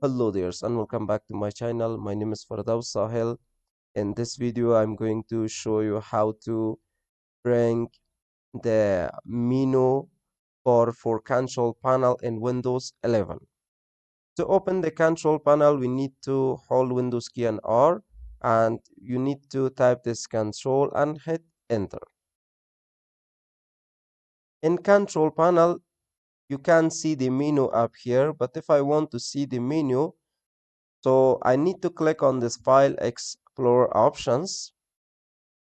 Hello there and welcome back to my channel. My name is Fardaus Sahel. In this video, I'm going to show you how to bring the menu bar for control panel in Windows 11. To open the control panel, we need to hold Windows key and R, and you need to type this control and hit enter. In control panel, you can see the menu up here, but if I want to see the menu, so I need to click on this File Explorer options,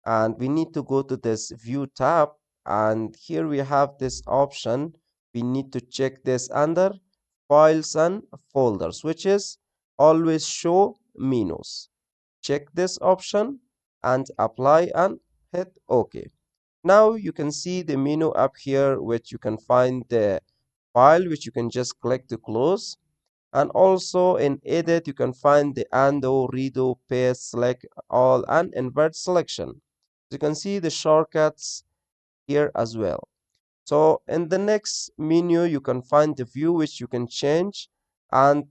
and we need to go to this View tab, and here we have this option. We need to check this under Files and Folders, which is always show menus. Check this option and apply and hit OK. Now you can see the menu up here, which you can find the file, which you can just click to close. And also in edit, you can find the undo, redo, paste, select all, and invert selection. You can see the shortcuts here as well. So in the next menu, you can find the view, which you can change. And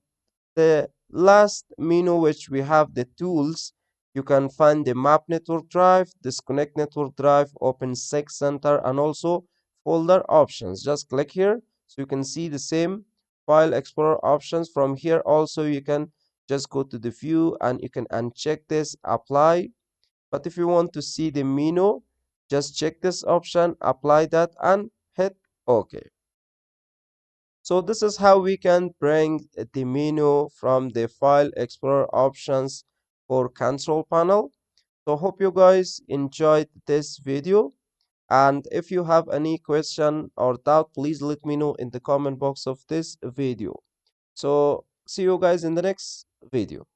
the last menu, which we have the tools, you can find the map network drive, disconnect network drive, open sec center, and also folder options. Just click here so you can see the same file explorer options. From here also you can just go to the view and you can uncheck this, apply. But if you want to see the menu, just check this option, apply that, and hit OK. So this is how we can bring the menu from the File Explorer options for control panel. So hope you guys enjoyed this video. And if you have any question or doubt, please let me know in the comment box of this video. So see you guys in the next video.